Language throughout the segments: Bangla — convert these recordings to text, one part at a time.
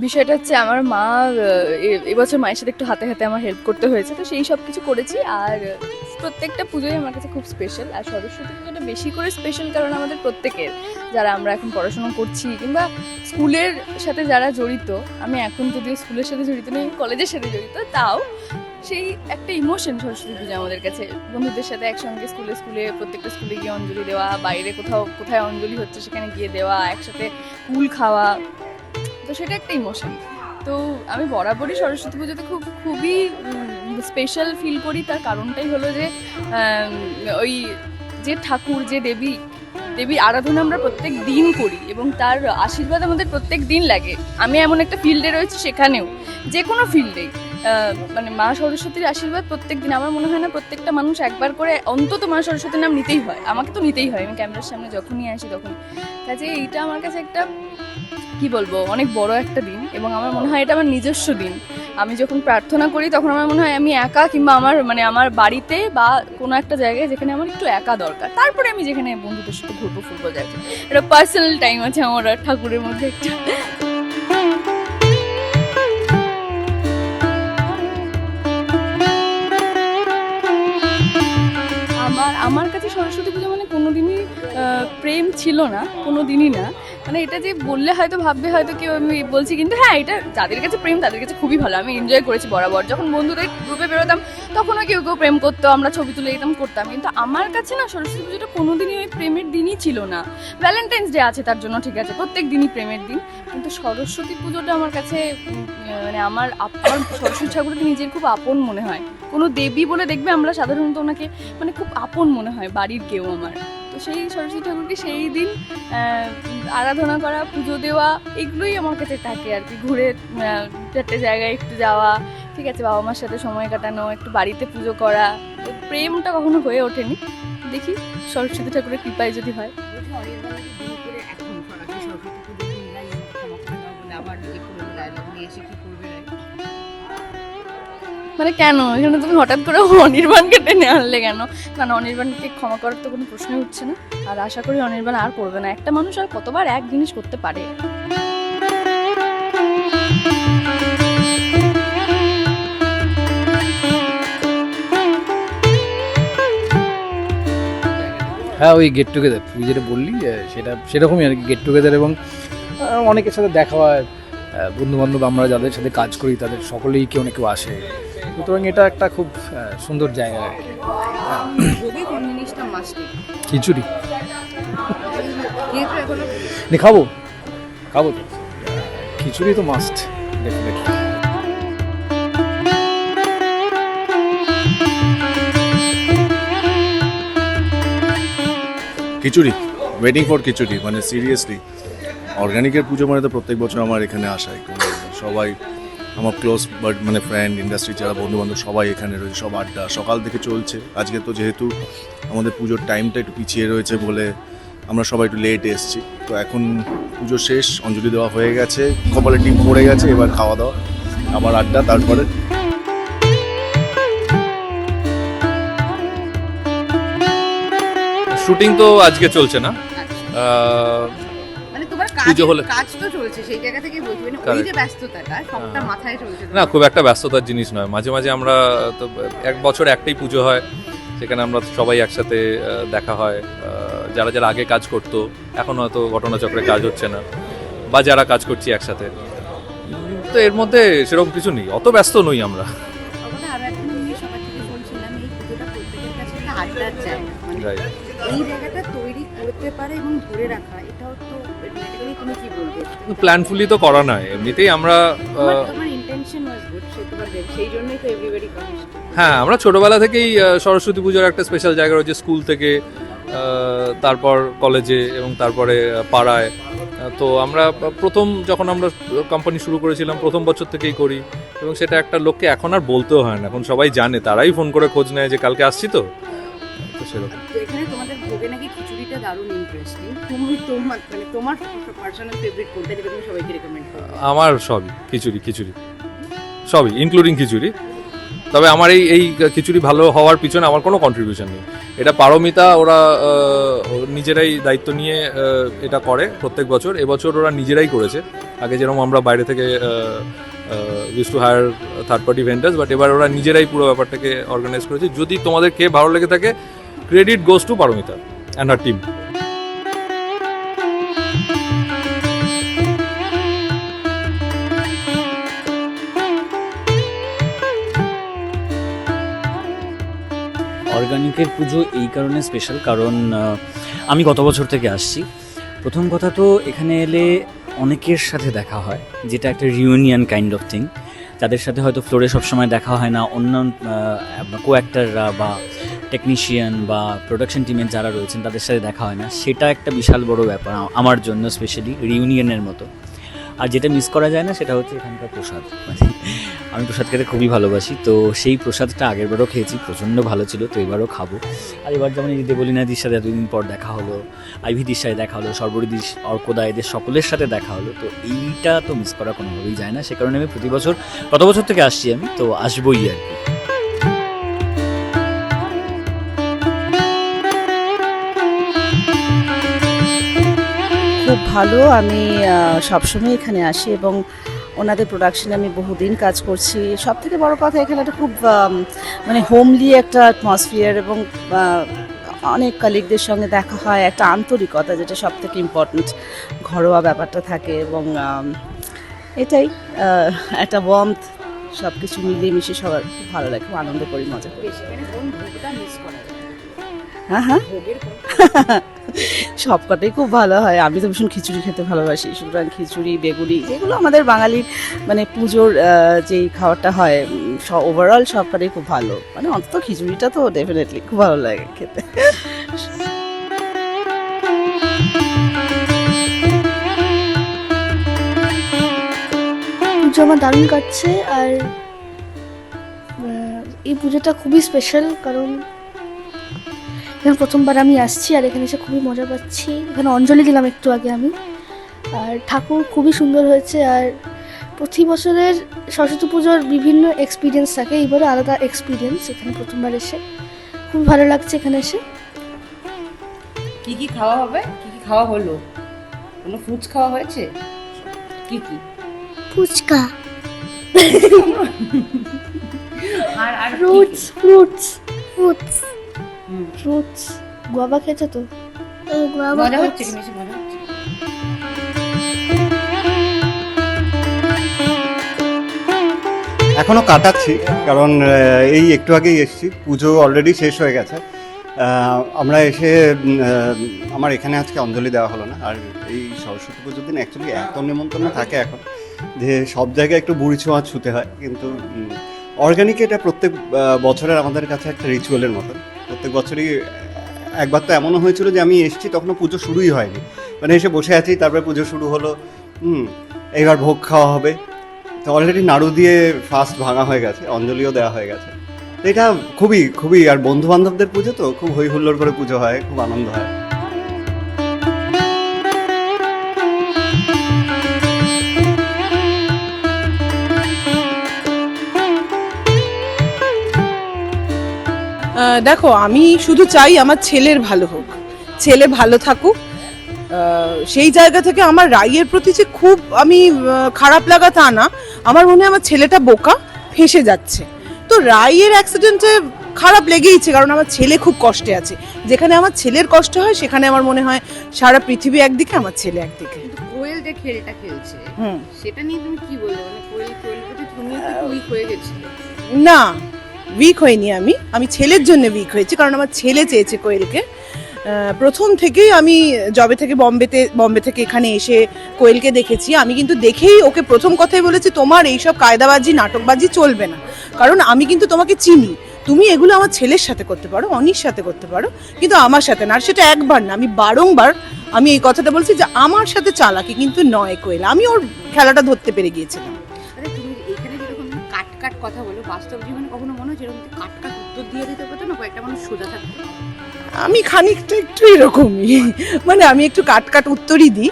বিষয়টা হচ্ছে আমার মা এবছর মায়ের সাথে একটু হাতে হাতে আমার হেল্প করতে হয়েছে, তো সেই সব কিছু করেছি। আর প্রত্যেকটা পুজোই আমার কাছে খুব স্পেশাল। আর সরস্বতী পুজোটা বেশি করে স্পেশাল কারণ আমাদের প্রত্যেকের, যারা আমরা এখন পড়াশোনা করছি কিংবা স্কুলের সাথে যারা জড়িত, আমি এখন যদিও স্কুলের সাথে জড়িত নেই, কলেজের সাথে জড়িত, তাও সেই একটা ইমোশন সরস্বতী পুজো আমাদের কাছে। বন্ধুদের সাথে একসঙ্গে স্কুলে প্রত্যেকটা স্কুলে গিয়ে অঞ্জলি দেওয়া, বাইরে কোথায় অঞ্জলি হচ্ছে সেখানে গিয়ে দেওয়া, একসাথে কুল খাওয়া, তো সেটা একটা ইমোশন। তো আমি বরাবরই সরস্বতী পুজোতে খুবই স্পেশাল ফিল করি। তার কারণটাই হলো যে ওই যে ঠাকুর, যে দেবীর আরাধনা আমরা প্রত্যেক দিন করি এবং তার আশীর্বাদ আমাদের প্রত্যেক দিন লাগে। আমি এমন একটা ফিল্ডে রয়েছি, সেখানেও যে কোনো ফিল্ডেই মানে মা সরস্বতীর আশীর্বাদ প্রত্যেক দিন। আমার মনে হয় না প্রত্যেকটা মানুষ একবার করে অন্তত মা সরস্বতীর নাম নিতেই হয়। আমাকে তো নিতেই হয়, আমি ক্যামেরার সামনে যখনই আসি তখন। কাজে এইটা আমার কাছে একটা কি বলবো, অনেক বড় একটা দিন এবং আমার মনে হয় এটা আমার নিজস্ব দিন। আমি যখন প্রার্থনা করি তখন আমার মনে হয় আমি একা, কিংবা আমার বাড়িতে বা কোনো একটা জায়গায় যেখানে আমার একটু একা দরকার, তারপরে আমি যেখানে বন্ধুদের সাথে ঘুরবো ফুরবো যাচ্ছি, এটা পার্সোনাল টাইম আছে আমার আর ঠাকুরের মধ্যে একটা। আমার কাছে সরস্বতী পুজো মানে কোনোদিনই প্রেম ছিল না, কোনো দিনই না। মানে এটা যে বললে হয়তো ভাববে হয়তো কেউ আমি বলছি, কিন্তু হ্যাঁ, এটা যাদের কাছে প্রেম তাদের কাছে খুবই ভালো। আমি এনজয় করেছি বরাবর, যখন বন্ধুদের গ্রুপে বেরোতাম তখনও কেউ প্রেম করতো, আমরা ছবি তুলে দিতাম, করতাম। কিন্তু আমার কাছে না সরস্বতী পুজোটা কোনোদিনই ওই প্রেমের দিনই ছিল না। ভ্যালেন্টাইন্স ডে আছে তার জন্য, ঠিক আছে, প্রত্যেক দিনই প্রেমের দিন, কিন্তু সরস্বতী পুজোটা আমার কাছে মানে আমার সরস্বতী ঠাকুরকে নিজের খুব আপন মনে হয়। কোনো দেবী বলে দেখবে আমরা সাধারণত ওনাকে মানে খুব আপন মনে হয়, বাড়ির কেউ আমার। তো সেই সরস্বতী ঠাকুরকে সেই দিন আরাধনা করা, পুজো দেওয়া, এগুলোই আমার কাছে থাকে আর কি। ঘুরে চারটে জায়গায় একটু যাওয়া, ঠিক আছে, বাবা মার সাথে সময় কাটানো, একটু বাড়িতে পুজো করা। তো প্রেমটা কখনো হয়ে ওঠেনি, দেখি সরস্বতী ঠাকুরের কৃপায় যদি হয়। মানে কেন এখানে তুমি হঠাৎ করে অনির্বাণকে টেনে আনলে কেন? না, অনির্বাণকে ক্ষমা করার তো কোনো প্রশ্নই উঠছে না। আর আশা করি অনির্বাণ আর করবে না। একটা মানুষ আর কতবার এক জিনিস করতে পারে? হ্যাঁ, ওই গেট টুগেদার তুই যেটা বললি সেরকমই আর কি, গেট টুগেদার। এবং অনেকের সাথে দেখা হয়, বন্ধুবান্ধব আমরা যাদের সাথে কাজ করি তাদের সকলেই কেউ না কেউ আসে, সুতরাং এটা একটা খুব সুন্দর জায়গা আর কি। খিচুড়ি খাবো তো, খিচুড়ি তো must definitely. Khichuri, waiting for khichuri, মানে সিরিয়াসলি অর্গানিকের পুজো মানে তো প্রত্যেক বছর আমার এখানে আসাই। সবাই আমার ক্লোজ মানে ফ্রেন্ড, ইন্ডাস্ট্রি যারা বন্ধুবান্ধব সবাই এখানে রয়েছে, সব আড্ডা সকাল থেকে চলছে। আজকে তো যেহেতু আমাদের পুজোর টাইমটা একটু পিছিয়ে রয়েছে বলে আমরা সবাই একটু লেট এসেছি। তো এখন পুজো শেষ, অঞ্জলি দেওয়া হয়ে গেছে, কপালে টিপ পড়ে গেছে, এবার খাওয়া দাওয়া, আবার আড্ডা, তারপরে শুটিং তো আজকে চলছে না, পুজো হলে কাজ তো চলছে, সেই জায়গা থেকে বলছি মানে ওই যে ব্যস্ততাটা সবটা মাথায় চলছে না, খুব একটা ব্যস্ততার জিনিস নয়। মাঝে মাঝে আমরা তো এক বছর একটাই পুজো হয়, সেখানে আমরা সবাই একসাথে দেখা হয়। যারা যারা আগে কাজ করতো, এখন হয়তো ঘটনাচক্রে কাজ হচ্ছে না, বা যারা কাজ করছি একসাথে, তো এর মধ্যে সেরকম কিছু নেই, অত ব্যস্ত নই আমরা। আরো একটা জিনিস সবার থেকে শুনছিলাম, এই পুজোটা প্রত্যেকের কাছে একটা আড্ডার জায়গা, মানে এই জায়গাটা তৈরি করতে পারে এবং ধরে রাখা, এটাও তো তুমি কি বলবে? প্ল্যানফুলি তো করা নয়, এমনিতেই আমরা তোমার ইন্টেনশন ওয়াজ গুড, সেই জন্যই তো এভরিবডি কামস। হ্যাঁ, আমরা ছোটবেলা থেকেই সরস্বতী পুজোর একটা স্পেশাল জায়গা রয়েছে, স্কুল থেকে, তারপর কলেজে এবং তারপরে পাড়ায়। তো আমরা প্রথম যখন আমরা কোম্পানি শুরু করেছিলাম প্রথম বছর থেকেই করি, এবং সেটা একটা লোককে এখন আর বলতেও হয় না, এখন সবাই জানে, তারাই ফোন করে খোঁজ নেয় যে কালকে আসছি তো, সেরকম। তো এখানে তোমাদের ভোগে নাকি খিচুড়িটা দারুণ ইন্টারেস্টিং। তোমার পার্সোনাল ফেভারিট কোনটা যেটা তুমি সবাইকে রেকমেন্ড করো? আমার সবই খিচুড়ি সবই ইনক্লুডিং খিচুড়ি। তবে আমার এই খিচুড়ি ভালো হওয়ার পিছনে আমার কোনো কন্ট্রিবিউশন নেই। এটা পারমিতা ওরা নিজেরাই দায়িত্ব নিয়ে এটা করে প্রত্যেক বছর। এবছর ওরা নিজেরাই করেছে। আগে যেরকম আমরা বাইরে থেকে use to hire third party vendors, but এবার ওরা নিজেরাই পুরো ব্যাপারটাকে অর্গানাইজ করেছে। যদি তোমাদের কে ভালো লেগে থাকে, credit goes to Paromita and her team. অর্গানিকের পুজো এই কারণে স্পেশাল, কারণ আমি গত বছর থেকে আসছি। প্রথম কথা তো এখানে এলে অনেকের সাথে দেখা হয়, যেটা একটা রিউনিয়ন কাইন্ড অফ থিং। যাদের সাথে হয়তো ফ্লোরে সবসময় দেখা হয় না, অন্য কো অ্যাক্টাররা বা টেকনিশিয়ান বা প্রোডাকশন টিমের যারা রয়েছেন তাদের সাথে দেখা হয় না, সেটা একটা বিশাল বড় ব্যাপার আমার জন্য, স্পেশালি রিউনিয়নের মতো। আর যেটা মিস করা যায় না সেটা হচ্ছে এখানকার প্রসাদ। মানে আমি প্রসাদ খেতে খুবই ভালোবাসি, তো সেই প্রসাদটা আগেরবারও খেয়েছি, প্রচণ্ড ভালো ছিল, তো এবারও খাবো। আর এবার যেমন এই দেবলীনাদির সাথে এতদিন পর দেখা হলো, আইভিদির সাথে দেখা হলো, সর্বরিদির, অর্কদা, এদের সকলের সাথে দেখা হলো, তো এইটা তো মিস করা কোনোভাবেই যায় না। সে কারণে আমি প্রতি বছর, গত বছর থেকে আসছি আমি, তো আসবোই আর কি। খুব ভালো। আমি সবসময় এখানে আসি এবং ওনাদের প্রোডাকশনে আমি বহুদিন কাজ করছি। সব থেকে বড় কথা, এখানে একটা খুব মানে হোমলি একটা অ্যাটমসফিয়ার এবং অনেক কালিগদের সঙ্গে দেখা হয়, একটা আন্তরিকতা যেটা সব থেকে ইম্পর্ট্যান্ট, ঘরোয়া ব্যাপারটা থাকে এবং এটাই একটা ওয়ার্মথ, সব কিছু মিলিয়ে মিশিয়ে সবার খুব ভালো লাগে, খুব আনন্দ করি, মজা করি। সেখানে কোন ভোগটা মিস করা যায়? হ্যাঁ ভোগের কোন সবকটাই খুব ভালো হয়। আমি তো ভীষণ খিচুড়ি খেতে ভালোবাসি, সুতরাং খিচুড়ি, বেগুনি, যেগুলো আমাদের বাঙালির মানে পুজোর যেই খাবারটা হয়, ওভারঅল সবকটাই খুব ভালো। মানে অন্তত খিচুড়িটা তো ডেফিনেটলি খুব ভালো লাগে খেতে। পুজো আমার দারুণ কাটছে। আর এই পুজোটা খুবই স্পেশাল, কারণ এখানে প্রথমবার আমি আসছি আর এখানে এসে খুবই মজা পাচ্ছি। এখানে অঞ্জলি দিলাম একটু আগে আমি, আর ঠাকুর খুবই সুন্দর হয়েছে। আর প্রতি বছরের সরস্বতী পুজোর বিভিন্ন এক্সপিরিয়েন্স থাকে, এইবারে আলাদা এক্সপিরিয়েন্স। এখানে প্রথমবার এসে খুব ভালো লাগছে এখানে এসে। কি কি খাওয়া হবে? কি কি খাওয়া হলো? কোনো ফ্রুটস খাওয়া হয়েছে? কি কি? ফুচকা, আর fruits fruits fruits fruits guava খেয়েছো তো? গোয়াবা মজা হচ্ছে কি? বেশি মজা হচ্ছে? এখনো কাটাচ্ছি, কারণ এই একটু আগেই এসেছি, পুজো অলরেডি শেষ হয়ে গেছে। আমরা এসে আমার এখানে আজকে অঞ্জলি দেওয়া হলো না। আর এই সরস্বতী পুজোর দিন অ্যাকচুয়ালি এত নিমন্ত্রণ থাকে এখন যে সব জায়গায় একটু বুড়ি ছোঁয়া ছুতে হয়, কিন্তু অর্গানিক এটা প্রত্যেক বছরের আমাদের কাছে একটা রিচুয়ালের মতন। প্রত্যেক বছরই একবার তো এমনও হয়েছিল যে আমি এসেছি তখনও পুজো শুরুই হয়নি, মানে এসে বসে আছি, তারপরে পুজো শুরু হলো। এইবার ভোগ খাওয়া হবে, তো অলরেডি নাড়ু দিয়ে ফাস্ট ভাঙা হয়ে গেছে, অঞ্জলিও দেওয়া হয়ে গেছে। এটা খুবই খুবই, আর বন্ধু বান্ধবদের পুজো তো খুব হই হুল্লোড় করে পুজো হয়, খুব আনন্দ হয়। দেখো, আমি শুধু চাই আমার ছেলের ভালো হোক, ছেলে ভালো থাকুক। সেই জায়গা থেকে আমার রাইয়ের প্রতি যে খুব আমি খারাপ লাগা তা না, আমার মনে হয় আমার ছেলেটা বোকা, ফেঁসে যাচ্ছে। তো রাইয়ের অ্যাক্সিডেন্টে খারাপ লেগেইছে, কারণ আমার ছেলে খুব কষ্টে আছে। যেখানে আমার ছেলের কষ্ট হয় সেখানে আমার মনে হয় সারা পৃথিবী একদিকে, আমার ছেলে একদিকে। কিন্তু কোয়েল যে খেলটা খেলছে সেটা নিয়ে তুমি কি বলবে? মানে কোয়েল প্রতি তুমি উইক হয়ে গেছিলে? না, উইক হয়নি আমি ছেলের জন্য উইক হয়েছি, কারণ আমার ছেলে চেয়েছে কোয়েলকে। প্রথম থেকেই আমি জবে থেকে বম্বে থেকে এখানে এসে কোয়েলকে দেখেছি। আমি কিন্তু দেখেই ওকে প্রথম কথাই বলেছি, তোমার এইসব কায়দাবাজি নাটকবাজি চলবে না, কারণ আমি কিন্তু তোমাকে চিনি। তুমি এগুলো আমার ছেলের সাথে করতে পারো, অনির সাথে করতে পারো, কিন্তু আমার সাথে না। আর সেটা একবার না, আমি বারংবার আমি এই কথাটা বলছি যে আমার সাথে চালাকি কিন্তু নয় কোয়েল। আমি ওর খেলাটা ধরতে পেরে গিয়েছিলাম। আরে তুমি এখানে যেরকম কাট কথা বলো, বাস্তব জীবনে কখনো মনে হচ্ছে এরকম কাট উত্তর উত্তর দিয়ে দিতে পারতো না, কয়েকটা মানুষ সোজা থাকতো। আমি খানিকটা একটু এরকমই, মানে আমি একটু কাট উত্তরই দিই।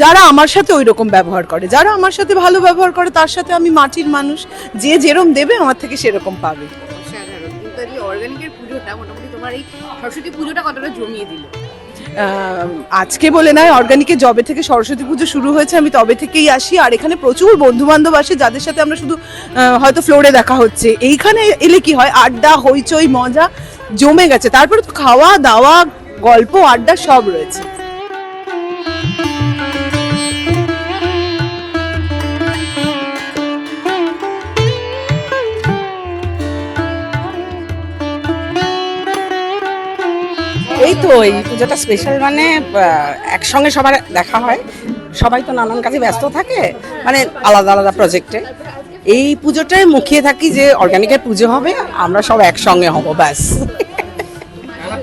যারা আমার সাথে ওই রকম ব্যবহার করে, যারা আমার সাথে ভালো ব্যবহার করে, তার সাথে আমি মাটির মানুষ, যে যেরকম দেবে আমার থেকে সেরকম পাবে। অসাধারণ। কিন্তু এই অর্গানিকের পুজোটা মোটামুটি তোমার এই সরস্বতী পুজোটা কতটা জমিয়ে দিল? আজকে বলে নয়, অর্গানিকে যবে থেকে সরস্বতী পুজো শুরু হয়েছে আমি তবে থেকেই আসি, আর এখানে প্রচুর বন্ধু বান্ধব আসে যাদের সাথে আমরা শুধু হয়তো ফ্লোরে দেখা হচ্ছে, এইখানে এলে কি হয়, আড্ডা হইচই মজা জমে গেছে। তারপরে তো খাওয়া দাওয়া গল্প আড্ডা সব রয়েছে। এই তো এই পুজোটা স্পেশাল, মানে একসঙ্গে সবার দেখা হয়, সবাই তো নানান কাজে ব্যস্ত থাকে, মানে আলাদা আলাদা প্রজেক্টে। এই পুজোটায় মুখিয়ে থাকি যে অর্গানিকের পুজো হবে, আমরা সব একসঙ্গে হব, ব্যাস।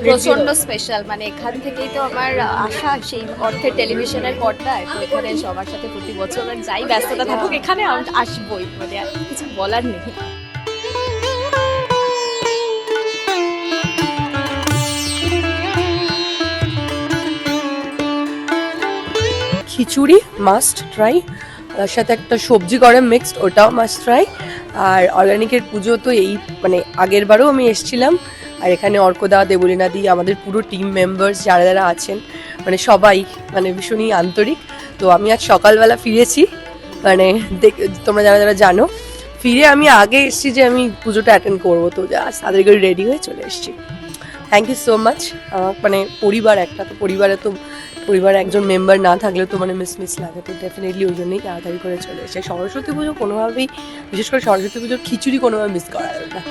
প্রচন্ড স্পেশাল, মানে এখান থেকেই তো আমার আশা, সেই অর্থে টেলিভিশনের পর্দায়, তো এখানে সবার সাথে প্রতি বছর যাই ব্যস্ততা থাকুক এখানে আসবোই, মানে আর কিছু বলার নেই। খিচুড়ি মাস্ট ট্রাই, তার সাথে একটা সবজি করে মিক্সড, ওটাও মাস্ট ট্রাই। আর অর্গানিকের পুজো তো এই মানে আগের বারও আমি এসেছিলাম, আর এখানে অর্কদা, দেবলীনা দি, আমাদের পুরো টিম মেম্বার্স যারা যারা আছেন, মানে সবাই মানে ভীষণই আন্তরিক। তো আমি আজ সকালবেলা ফিরেছি, মানে তোমরা যারা যারা জানো, ফিরে আমি আগে এসেছি যে আমি পুজোটা অ্যাটেন্ড করবো, তো আজ তাদের করে রেডি হয়ে চলে এসেছি। Thank you so much. আমার মানে পরিবার একটা, তো পরিবারে একজন মেম্বার না থাকলে তো মানে মিস লাগে, তো ডেফিনেটলি ওই জন্যই তাড়াতাড়ি করে চলে এসেছে। সরস্বতী পুজো কোনোভাবেই, বিশেষ করে সরস্বতী পুজোর খিচুড়ি কোনোভাবে মিস করা যাবে না।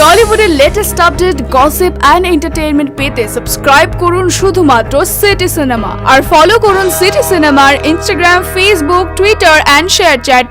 টলিউডের latest update, gossip and entertainment পেতে সাবস্ক্রাইব করুন শুধুমাত্র সিটি সিনেমা, আর ফলো করুন সিটি সিনেমার Instagram, Facebook, Twitter and share chat.